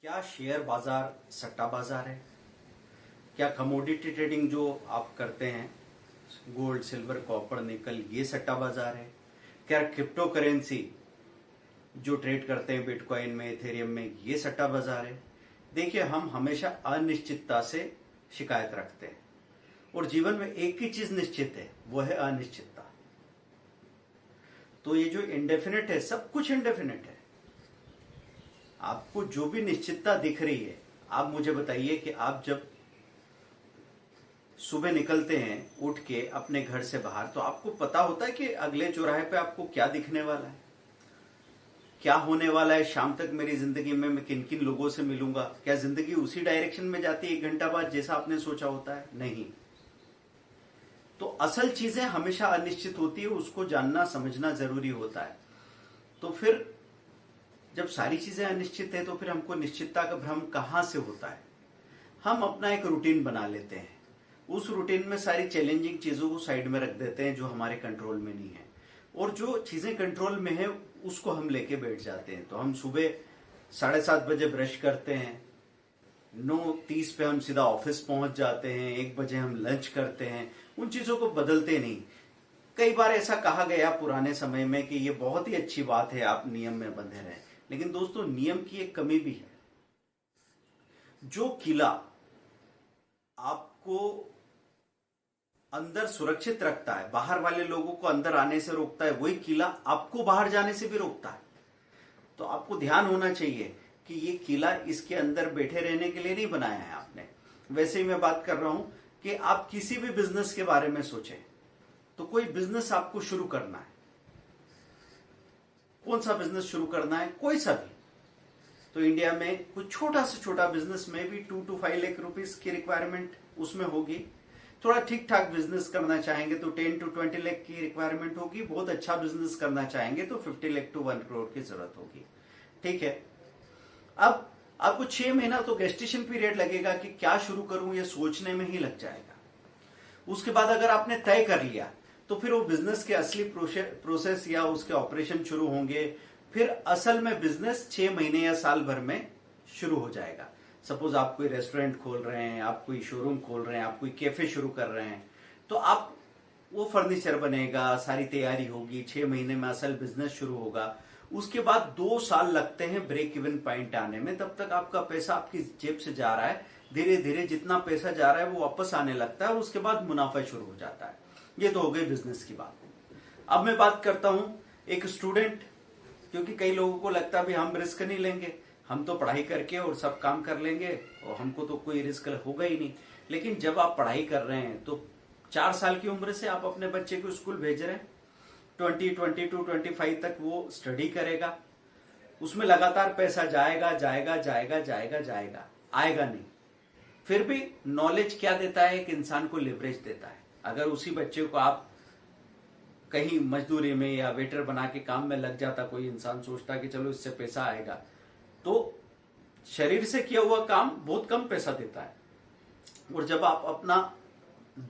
क्या शेयर बाजार सट्टा बाजार है? क्या कमोडिटी ट्रेडिंग जो आप करते हैं, गोल्ड, सिल्वर, कॉपर, निकल, ये सट्टा बाजार है? क्या क्रिप्टो करेंसी जो ट्रेड करते हैं बिटकॉइन में, इथेरियम में, ये सट्टा बाजार है? देखिए, हम हमेशा अनिश्चितता से शिकायत रखते हैं और जीवन में एक ही चीज निश्चित है, वो है अनिश्चितता। तो ये जो इंडेफिनिट है, सब कुछ इंडेफिनिट है। आपको जो भी निश्चितता दिख रही है, आप मुझे बताइए कि आप जब सुबह निकलते हैं उठ के अपने घर से बाहर, तो आपको पता होता है कि अगले चौराहे पे आपको क्या दिखने वाला है, क्या होने वाला है, शाम तक मेरी जिंदगी में मैं किन किन लोगों से मिलूंगा। क्या जिंदगी उसी डायरेक्शन में जाती है 1 घंटा बाद जैसा आपने सोचा होता है? नहीं। तो असल चीजें हमेशा अनिश्चित होती है, उसको जानना समझना जरूरी होता है। तो फिर जब सारी चीजें अनिश्चित है, तो फिर हमको निश्चितता का भ्रम कहां से होता है? हम अपना एक रूटीन बना लेते हैं, उस रूटीन में सारी चैलेंजिंग चीजों को साइड में रख देते हैं जो हमारे कंट्रोल में नहीं है, और जो चीजें कंट्रोल में है उसको हम लेके बैठ जाते हैं। तो हम सुबह 7:30 बजे ब्रश करते हैं, 9:30 पे हम सीधा ऑफिस पहुंच जाते हैं, 1 बजे हम लंच करते हैं। उन चीजों को बदलते नहीं। कई बार ऐसा कहा गया पुराने समय में कि ये बहुत ही अच्छी बात है, आप नियम में बंधे रहें। लेकिन दोस्तों, नियम की एक कमी भी है। जो किला आपको अंदर सुरक्षित रखता है, बाहर वाले लोगों को अंदर आने से रोकता है, वही किला आपको बाहर जाने से भी रोकता है। तो आपको ध्यान होना चाहिए कि ये किला इसके अंदर बैठे रहने के लिए नहीं बनाया है आपने। वैसे ही मैं बात कर रहा हूं कि आप किसी भी बिजनेस के बारे में सोचें, तो कोई बिजनेस आपको शुरू करना है, कौन सा बिजनेस शुरू करना है, कोई सा भी। तो इंडिया में कुछ छोटा से छोटा बिजनेस में भी 2 to 5 लाख रुपीस की रिक्वायरमेंट उसमें होगी। थोड़ा ठीक ठाक बिजनेस करना चाहेंगे तो 10 to 20 लाख की रिक्वायरमेंट होगी। बहुत अच्छा बिजनेस करना चाहेंगे तो 50 लाख to 1 करोड़ की जरूरत होगी। ठीक है। अब आपको 6 महीना तो गेस्टेशन पीरियड लगेगा कि क्या शुरू करूं, ये सोचने में ही लग जाएगा। उसके बाद अगर आपने तय कर लिया, तो फिर वो बिजनेस के असली प्रोसेस या उसके ऑपरेशन शुरू होंगे। फिर असल में बिजनेस 6 महीने या साल भर में शुरू हो जाएगा। सपोज आप कोई रेस्टोरेंट खोल रहे हैं, आप कोई शोरूम खोल रहे हैं, आप कोई कैफे शुरू कर रहे हैं, तो आप वो फर्नीचर बनेगा, सारी तैयारी होगी, 6 महीने में असल बिजनेस शुरू होगा। उसके बाद 2 साल लगते हैं ब्रेक इवन पॉइंट आने में। तब तक आपका पैसा आपकी जेब से जा रहा है, धीरे धीरे जितना पैसा जा रहा है वो वापस आने लगता है, और उसके बाद मुनाफा शुरू हो जाता है। ये तो हो गई बिजनेस की बात। अब मैं बात करता हूं एक स्टूडेंट, क्योंकि कई लोगों को लगता है भी हम रिस्क नहीं लेंगे, हम तो पढ़ाई करके और सब काम कर लेंगे और हमको तो कोई रिस्क होगा ही नहीं। लेकिन जब आप पढ़ाई कर रहे हैं तो 4 साल की उम्र से आप अपने बच्चे को स्कूल भेज रहे हैं, 22 तक वो स्टडी करेगा, उसमें लगातार पैसा जाएगा जाएगा जाएगा जाएगा जाएगा, आएगा नहीं। फिर भी नॉलेज क्या देता है? एक इंसान को लिवरेज देता है। अगर उसी बच्चे को आप कहीं मजदूरी में या वेटर बना के काम में लग जाता, कोई इंसान सोचता कि चलो इससे पैसा आएगा, तो शरीर से किया हुआ काम बहुत कम पैसा देता है। और जब आप अपना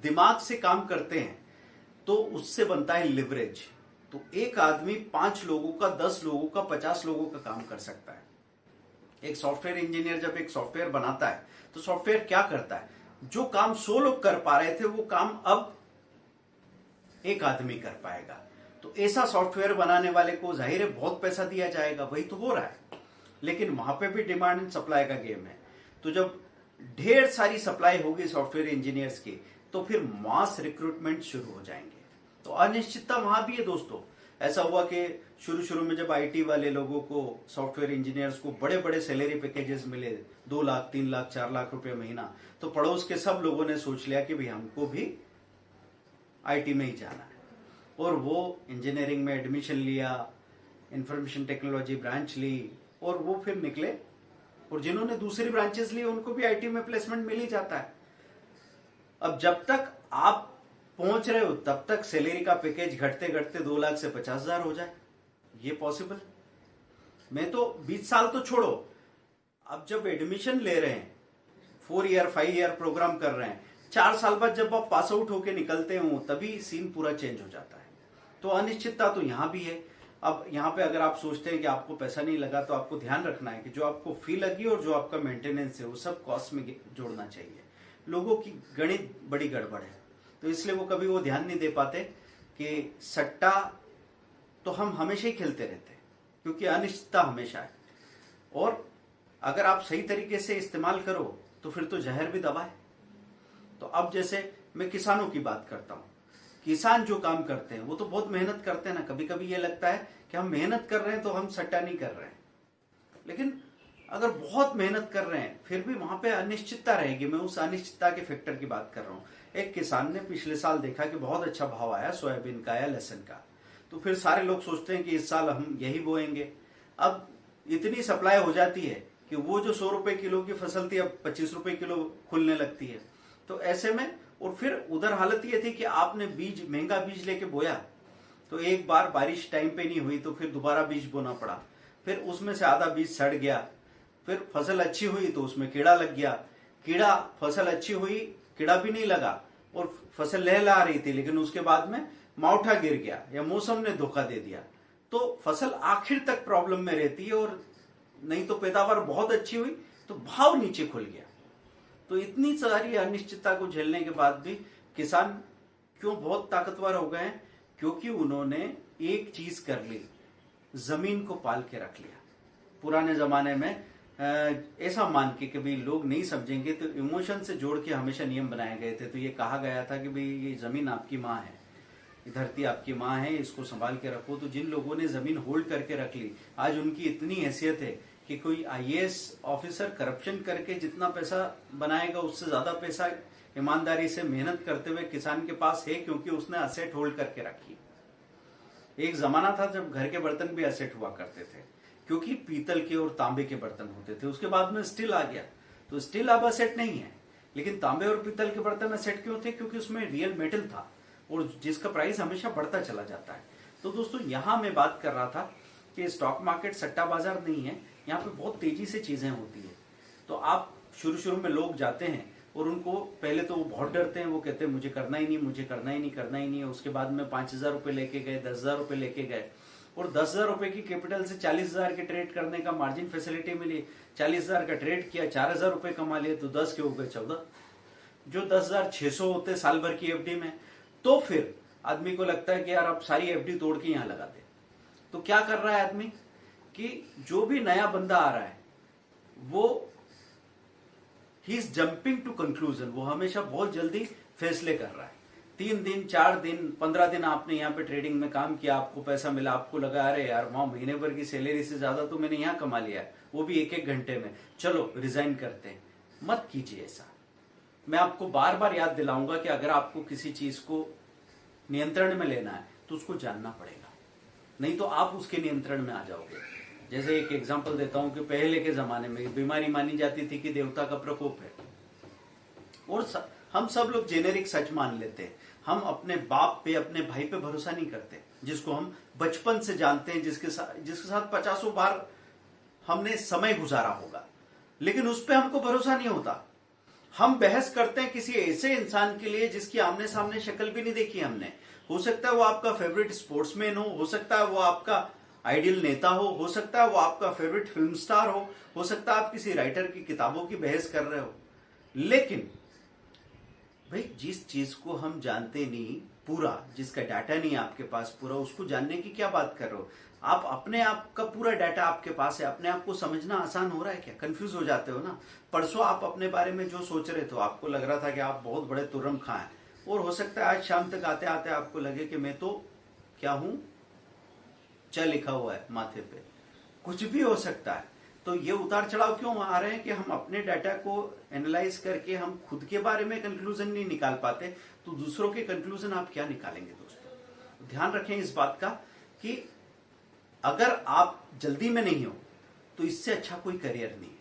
दिमाग से काम करते हैं तो उससे बनता है लिवरेज। तो एक आदमी 5 लोगों का, 10 लोगों का, 50 लोगों का काम कर सकता है। एक सॉफ्टवेयर इंजीनियर जब एक सॉफ्टवेयर बनाता है तो सॉफ्टवेयर क्या करता है? जो काम 100 लोग कर पा रहे थे वो काम अब एक आदमी कर पाएगा। तो ऐसा सॉफ्टवेयर बनाने वाले को जाहिर है बहुत पैसा दिया जाएगा, वही तो हो रहा है। लेकिन वहां पे भी डिमांड एंड सप्लाई का गेम है। तो जब ढेर सारी सप्लाई होगी सॉफ्टवेयर इंजीनियर्स की, तो फिर मास रिक्रूटमेंट शुरू हो जाएंगे। तो अनिश्चितता वहां भी है दोस्तों। ऐसा हुआ कि शुरू में जब आईटी वाले लोगों को, सॉफ्टवेयर इंजीनियर्स को बड़े बड़े सैलरी पैकेजेस मिले, 2 लाख, 3 लाख, 4 लाख रुपए महीना, तो पड़ोस के सब लोगों ने सोच लिया कि भाई हमको भी आईटी में ही जाना है। और वो इंजीनियरिंग में एडमिशन लिया, इंफॉर्मेशन टेक्नोलॉजी ब्रांच ली, और वो फिर निकले। और जिन्होंने दूसरी ब्रांचेस ली उनको भी आईटी में प्लेसमेंट मिल ही जाता है। अब जब तक आप पहुंच रहे हो तब तक सैलरी का पैकेज घटते घटते 2 लाख से 50,000 हो जाए, ये पॉसिबल। मैं तो 20 साल तो छोड़ो, अब जब एडमिशन ले रहे हैं, 4 ईयर 5 ईयर प्रोग्राम कर रहे हैं, 4 साल बाद जब आप पास आउट होके निकलते हो तभी सीन पूरा चेंज हो जाता है। तो अनिश्चितता तो यहां भी है। अब यहाँ पे अगर आप सोचते हैं कि आपको पैसा नहीं लगा, तो आपको ध्यान रखना है कि जो आपको फी लगी और जो आपका मेंटेनेंस है वो सब कॉस्ट में जोड़ना चाहिए। लोगों की गणित बड़ी गड़बड़ है, तो इसलिए वो कभी वो ध्यान नहीं दे पाते कि सट्टा तो हम हमेशा ही खेलते रहते हैं, क्योंकि अनिश्चितता हमेशा है। और अगर आप सही तरीके से इस्तेमाल करो तो फिर तो जहर भी दवा है। तो अब जैसे मैं किसानों की बात करता हूं, किसान जो काम करते हैं वो तो बहुत मेहनत करते हैं ना। कभी कभी ये लगता है कि हम मेहनत कर रहे हैं तो हम सट्टा नहीं कर रहे हैं, लेकिन अगर बहुत मेहनत कर रहे हैं फिर भी वहां पे अनिश्चितता रहेगी। मैं उस अनिश्चितता के फैक्टर की बात कर रहा हूं। एक किसान ने पिछले साल देखा कि बहुत अच्छा भाव आया सोयाबीन का या लहसुन का, तो फिर सारे लोग सोचते हैं कि इस साल हम यही बोएंगे। अब इतनी सप्लाई हो जाती है कि वो जो 100 रुपए किलो की फसल थी अब 25 रुपए किलो खुलने लगती है। तो ऐसे में, और फिर उधर हालत ये थी कि आपने बीज, महंगा बीज लेके बोया, तो एक बार बारिश टाइम पे नहीं हुई तो फिर दोबारा बीज बोना पड़ा, फिर उसमें से आधा बीज सड़ गया, फिर फसल अच्छी हुई तो उसमें कीड़ा लग गया, कीड़ा, फसल अच्छी हुई, कीड़ा भी नहीं लगा और फसल लहला रही थी, लेकिन उसके बाद में मावठा गिर गया या मौसम ने धोखा दे दिया, तो फसल आखिर तक प्रॉब्लम में रहती है। और नहीं तो पैदावार बहुत अच्छी हुई तो भाव नीचे खुल गया। तो इतनी सारी अनिश्चितता को झेलने के बाद भी किसान क्यों बहुत ताकतवर हो गए हैं? क्योंकि उन्होंने एक चीज कर ली, जमीन को पाल के रख लिया। पुराने जमाने में ऐसा मान के कभी लोग नहीं समझेंगे तो इमोशन से जोड़ के हमेशा नियम बनाए गए थे। तो ये कहा गया था कि भाई ये जमीन आपकी माँ है, धरती आपकी माँ है, इसको संभाल के रखो। तो जिन लोगों ने जमीन होल्ड करके रख ली, आज उनकी इतनी हैसियत है कि कोई आईएएस ऑफिसर करप्शन करके जितना पैसा बनाएगा उससे ज्यादा पैसा ईमानदारी से मेहनत करते हुए किसान के पास है, क्योंकि उसने असेट होल्ड करके रखी। एक जमाना था जब घर के बर्तन भी असेट हुआ करते थे, क्योंकि पीतल के और तांबे के बर्तन होते थे। उसके बाद में स्टील आ गया, तो स्टील अब असेट नहीं है, लेकिन तांबे और पीतल के बर्तन असेट क्यों थे? क्योंकि उसमें रियल मेटल था और जिसका प्राइस हमेशा बढ़ता चला जाता है। तो दोस्तों, यहां मैं बात कर रहा था कि स्टॉक मार्केट सट्टा बाजार नहीं है, यहाँ पे बहुत तेजी से चीजें होती है। तो आप शुरू में लोग जाते हैं और उनको पहले तो वो बहुत डरते हैं, वो कहते हैं मुझे करना ही नहीं, मुझे करना ही नहीं, करना ही नहीं है। उसके बाद में 5,000 रुपए लेके गए, 10,000 रुपए लेके गए, और 10,000 रुपए की कैपिटल से 40,000 के ट्रेड करने का मार्जिन फैसिलिटी मिली। 40,000 का ट्रेड किया, 4,000 रुपए कमा लिए, तो 10 के हो गए 14, जो 10,600 होते साल भर की एफडी में। तो फिर आदमी को लगता है कि यार अब सारी एफडी तोड़ के यहां लगा दे। तो क्या कर रहा है आदमी कि जो भी नया बंदा आ रहा है वो he is jumping to conclusion, वो हमेशा बहुत जल्दी फैसले कर रहा है। 3 दिन, 4 दिन, 15 दिन आपने यहाँ पे ट्रेडिंग में काम किया, आपको पैसा मिला, आपको लगा अरे यार वहां महीने भर की सैलरी से ज्यादा तो मैंने यहाँ कमा लिया है, वो भी 1-1 घंटे में, चलो रिजाइन करते हैं। मत कीजिए ऐसा। मैं आपको बार बार याद दिलाऊंगा कि अगर आपको किसी चीज को नियंत्रण में लेना है तो उसको जानना पड़ेगा, नहीं तो आप उसके नियंत्रण में आ जाओगे। जैसे एक एग्जांपल देता हूं कि पहले के जमाने में बीमारी मानी जाती थी कि देवता का प्रकोप है, और हम सब लोग जेनेरिक सच मान लेते हैं। हम अपने बाप पे, अपने भाई पे भरोसा नहीं करते, जिसको हम बचपन से जानते हैं, जिसके साथ 50 बार हमने समय गुजारा होगा, लेकिन उस पर हमको भरोसा नहीं होता। हम बहस करते हैं किसी ऐसे इंसान के लिए जिसकी आमने सामने शक्ल भी नहीं देखी हमने। हो सकता है वो आपका फेवरेट स्पोर्ट्समैन हो सकता है वो आपका आइडियल नेता हो सकता है वो आपका फेवरेट फिल्म स्टार हो सकता है आप किसी राइटर की किताबों की बहस कर रहे हो। लेकिन भाई, जिस चीज को हम जानते नहीं पूरा, जिसका डाटा नहीं आपके पास पूरा, उसको जानने की क्या बात कर रहे हो आप? अपने आप का पूरा डाटा आपके पास है, अपने आप को समझना आसान हो रहा है क्या? कंफ्यूज हो जाते हो ना। परसों आप अपने बारे में जो सोच रहे थे, आपको लग रहा था कि आप बहुत बड़े तुर्रम खां हैं, और हो सकता है आज शाम तक आते आते आपको लगे कि मैं तो क्या हूं, च लिखा हुआ है माथे पे। कुछ भी हो सकता है। तो ये उतार चढ़ाव क्यों आ रहे हैं कि हम अपने डाटा को एनालाइज करके हम खुद के बारे में कंक्लूजन नहीं निकाल पाते, तो दूसरों के कंक्लूजन आप क्या निकालेंगे? दोस्तों, ध्यान रखें इस बात का कि अगर आप जल्दी में नहीं हो तो इससे अच्छा कोई करियर नहीं है।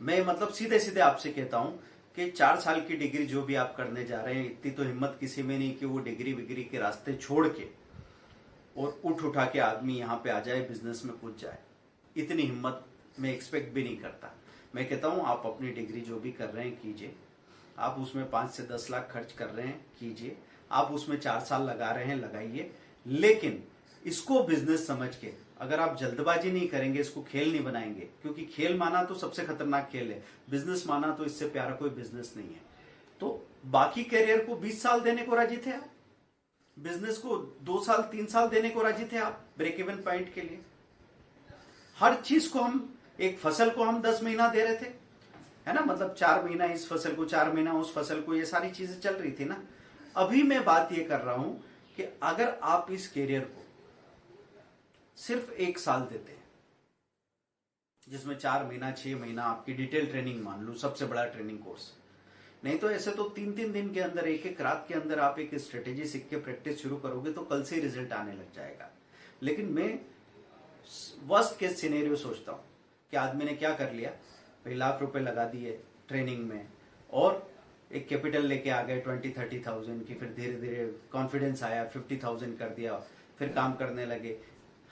मैं मतलब सीधे सीधे आपसे कहता हूं कि 4 साल की डिग्री जो भी आप करने जा रहे हैं, इतनी तो हिम्मत किसी में नहीं कि वो डिग्री विग्री के रास्ते छोड़ के और उठा के आदमी यहां पे आ जाए, बिजनेस में कूद जाए। इतनी हिम्मत मैं एक्सपेक्ट भी नहीं करता। मैं कहता हूं आप अपनी डिग्री जो भी कर रहे हैं कीजिए, आप उसमें 5 से 10 लाख खर्च कर रहे हैं कीजिए, आप उसमें 4 साल लगा रहे हैं लगाइए, लेकिन इसको बिजनेस समझ के अगर आप जल्दबाजी नहीं करेंगे, इसको खेल नहीं बनाएंगे, क्योंकि खेल माना तो सबसे खतरनाक खेल है, बिजनेस माना तो इससे प्यारा कोई बिजनेस नहीं है। तो बाकी करियर को 20 साल देने को राजी थे आप, बिजनेस को 2 साल 3 साल देने को राजी थे आप ब्रेक इवन पॉइंट के लिए। हर चीज को हम, एक फसल को हम 10 महीना दे रहे थे, है ना, मतलब 4 महीना इस फसल को, 4 महीना उस फसल को, ये सारी चीजें चल रही थी ना। अभी मैं बात ये कर रहा हूं कि अगर आप इस कैरियर को सिर्फ 1 साल देते हैं, जिसमें 4 महीना 6 महीना आपकी डिटेल ट्रेनिंग मान लो, सबसे बड़ा ट्रेनिंग कोर्स, नहीं तो ऐसे तो 3-3 दिन के अंदर, एक रात के अंदर आप एक स्ट्रेटेजी सीख के प्रैक्टिस शुरू करोगे तो कल से ही रिजल्ट आने लग जाएगा। लेकिन मैं वर्स्ट केस सिनेरियो सोचता हूं कि आदमी ने क्या कर लिया, भाई लाख रुपए लगा दिए ट्रेनिंग में और एक कैपिटल लेके आ गए 20-30,000 की, फिर धीरे धीरे कॉन्फिडेंस आया, 50,000 कर दिया, फिर काम करने लगे।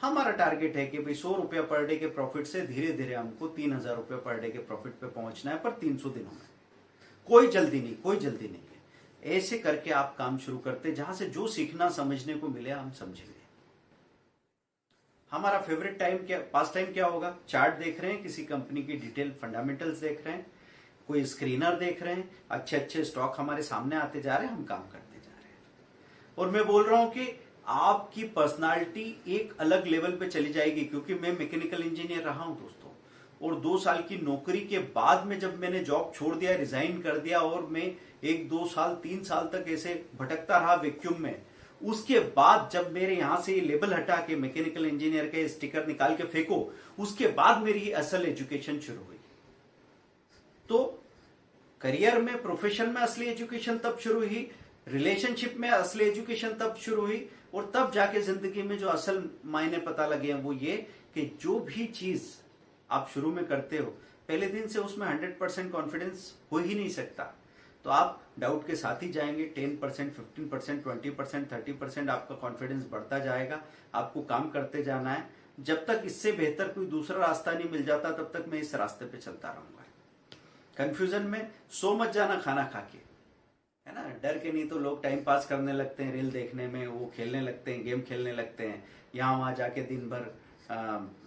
हमारा टारगेट है कि भाई 100 रुपया पर डे के प्रॉफिट से धीरे धीरे हमको 3,000 रुपये पर डे के प्रॉफिट पे पहुंचना है, पर 300 दिनों में। कोई जल्दी नहीं, कोई जल्दी नहीं है। ऐसे करके आप काम शुरू करते, जहां से जो सीखना समझने को मिले हम समझेंगे। हमारा फेवरेट टाइम क्या, पास टाइम क्या होगा, चार्ट देख रहे हैं, किसी कंपनी की डिटेल फंडामेंटल्स देख रहे हैं, कोई स्क्रीनर देख रहे हैं, अच्छे अच्छे स्टॉक हमारे सामने आते जा रहे हैं, हम काम करते जा रहे हैं। और मैं बोल रहा हूं कि आपकी पर्सनालिटी एक अलग लेवल पे चली जाएगी, क्योंकि मैं मैकेनिकल इंजीनियर रहा हूं दोस्तों, और 2 साल की नौकरी के बाद में जब मैंने जॉब छोड़ दिया, रिजाइन कर दिया, और मैं 1-2 साल 3 साल तक ऐसे भटकता रहा वैक्यूम में, उसके बाद जब मेरे यहां से ये लेबल हटा के मैकेनिकल इंजीनियर के स्टिकर निकाल के फेंको, उसके बाद मेरी असल एजुकेशन शुरू हुई। तो करियर में, प्रोफेशन में असली एजुकेशन तब शुरू हुई, रिलेशनशिप में असली एजुकेशन तब शुरू हुई, और तब जाके जिंदगी में जो असल मायने पता लगे हैं वो ये कि जो भी चीज आप शुरू में करते हो, पहले दिन से उसमें 100% कॉन्फिडेंस हो ही नहीं सकता। तो आप डाउट के साथ ही जाएंगे, 10%, 15%, 20%, 30% आपका कॉन्फिडेंस बढ़ता जाएगा। आपको काम करते जाना है, जब तक इससे बेहतर कोई दूसरा रास्ता नहीं मिल जाता तब तक मैं इस रास्ते पे चलता रहूंगा। कंफ्यूजन में सो मत जाना खाना खा के, है ना, डर के, नहीं तो लोग टाइम पास करने लगते हैं रील देखने में, वो खेलने लगते हैं, गेम खेलने लगते हैं, यहाँ वहां जाके दिन भर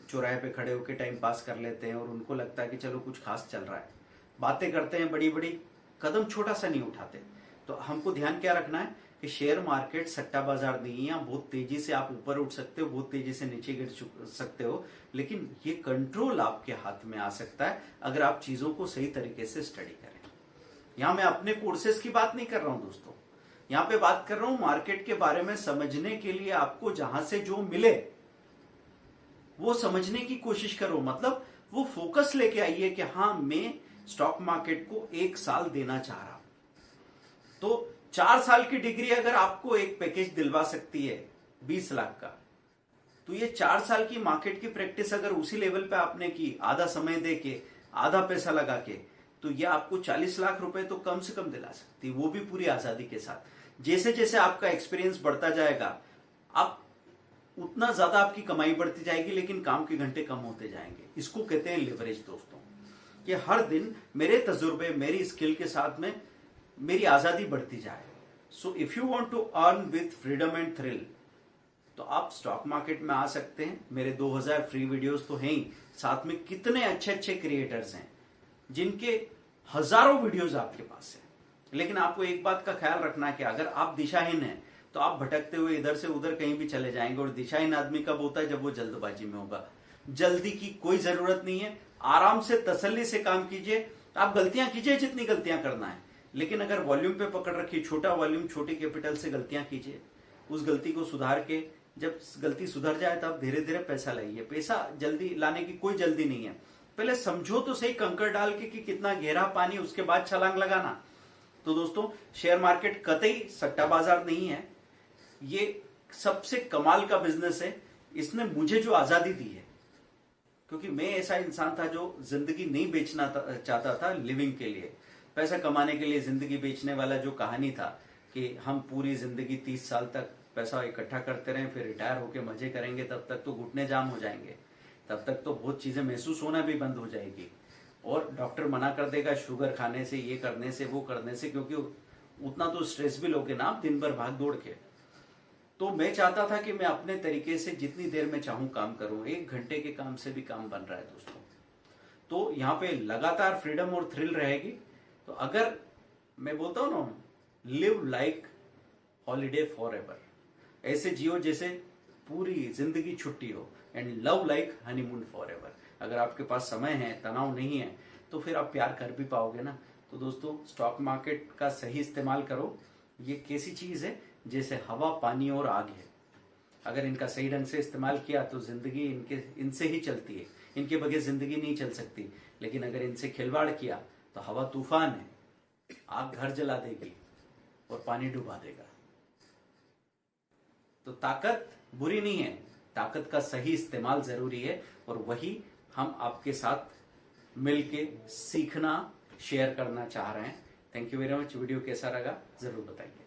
चौराहे पे खड़े होकर टाइम पास कर लेते हैं, और उनको लगता है कि चलो कुछ खास चल रहा है, बातें करते हैं बड़ी बड़ी, कदम छोटा सा नहीं उठाते। तो हमको ध्यान क्या रखना है कि शेयर मार्केट सट्टा बाजार नहीं है, बहुत तेजी से आप ऊपर उठ सकते हो, बहुत तेजी से नीचे गिर सकते हो, लेकिन ये कंट्रोल आपके हाथ में आ सकता है अगर आप चीजों को सही तरीके से स्टडी करें। यहां मैं अपने कोर्सेज की बात नहीं कर रहा हूं दोस्तों, यहां पे बात कर रहा हूं मार्केट के बारे में समझने के लिए। आपको जहां से जो मिले वो समझने की कोशिश करो, मतलब वो फोकस लेके आइए कि हाँ मैं स्टॉक मार्केट को 1 साल देना चाह रहा हूं। तो 4 साल की डिग्री अगर आपको एक पैकेज दिलवा सकती है 20 लाख का, तो ये 4 साल की मार्केट की प्रैक्टिस अगर उसी लेवल पे आपने की, आधा समय दे के, आधा पैसा लगा के, तो ये आपको 40 लाख रुपए तो कम से कम दिला सकती है, वो भी पूरी आजादी के साथ। जैसे जैसे आपका एक्सपीरियंस बढ़ता जाएगा, आप उतना ज्यादा आपकी कमाई बढ़ती जाएगी, लेकिन काम के घंटे कम होते जाएंगे। इसको कहते हैं लिवरेज दोस्तों, कि हर दिन मेरे तजुर्बे, मेरी स्किल के साथ में मेरी आजादी बढ़ती जाए। So if you want to earn with freedom and thrill, तो आप स्टॉक मार्केट में आ सकते हैं। मेरे 2000 फ्री वीडियोस तो हैं ही, साथ में कितने अच्छे अच्छे क्रिएटर्स हैं जिनके हजारों वीडियोस आपके पास है। लेकिन आपको एक बात का ख्याल रखना है कि अगर आप दिशाहीन हैं तो आप भटकते हुए इधर से उधर कहीं भी चले जाएंगे। और दिशाहीन आदमी कब होता है? जब वो जल्दबाजी में होगा। जल्दी की कोई जरूरत नहीं है, आराम से तसल्ली से काम कीजिए। आप गलतियां कीजिए जितनी गलतियां करना है, लेकिन अगर वॉल्यूम पे पकड़ रखिए, छोटा वॉल्यूम छोटी कैपिटल से गलतियां कीजिए, उस गलती को सुधार के जब गलती सुधर जाए तब धीरे धीरे पैसा लाइए। पैसा जल्दी लाने की कोई जल्दी नहीं है, पहले समझो तो सही कंकड़ डाल के कि कितना गहरा पानी, उसके बाद छलांग लगाना। तो दोस्तों, शेयर मार्केट कतई सट्टा बाजार नहीं है, ये सबसे कमाल का बिजनेस है। इसने मुझे जो आजादी दी है, क्योंकि मैं ऐसा इंसान था जो जिंदगी नहीं बेचना चाहता था लिविंग के लिए, पैसा कमाने के लिए जिंदगी बेचने वाला जो कहानी था कि हम पूरी जिंदगी 30 साल तक पैसा इकट्ठा करते रहें, फिर रिटायर होके मजे करेंगे, तब तक तो घुटने जाम हो जाएंगे, तब तक तो बहुत चीजें महसूस होना भी बंद हो जाएगी, और डॉक्टर मना कर देगा शुगर खाने से, ये करने से, वो करने से, क्योंकि उतना तो स्ट्रेस भी लोगे ना आप दिन भर भाग दौड़ के। तो मैं चाहता था कि मैं अपने तरीके से जितनी देर में चाहूं काम करूं, 1 घंटे के काम से भी काम बन रहा है दोस्तों। तो यहाँ पे लगातार फ्रीडम और थ्रिल रहेगी। तो अगर मैं बोलता हूं ना, live like holiday for ever, ऐसे जियो जैसे पूरी जिंदगी छुट्टी हो, and love like honeymoon for ever. अगर आपके पास समय है, तनाव नहीं है, तो फिर आप प्यार कर भी पाओगे ना। तो दोस्तों, स्टॉक मार्केट का सही इस्तेमाल करो। ये कैसी चीज है, जैसे हवा, पानी और आग है। अगर इनका सही ढंग से इस्तेमाल किया तो जिंदगी इनसे ही चलती है, इनके बगैर जिंदगी नहीं चल सकती। लेकिन अगर इनसे खिलवाड़ किया तो हवा तूफान है, आग घर जला देगी और पानी डुबा देगा। तो ताकत बुरी नहीं है, ताकत का सही इस्तेमाल जरूरी है, और वही हम आपके साथ मिलके सीखना, शेयर करना चाह रहे हैं। Thank you very much. Video कैसा लगा जरूर बताइए।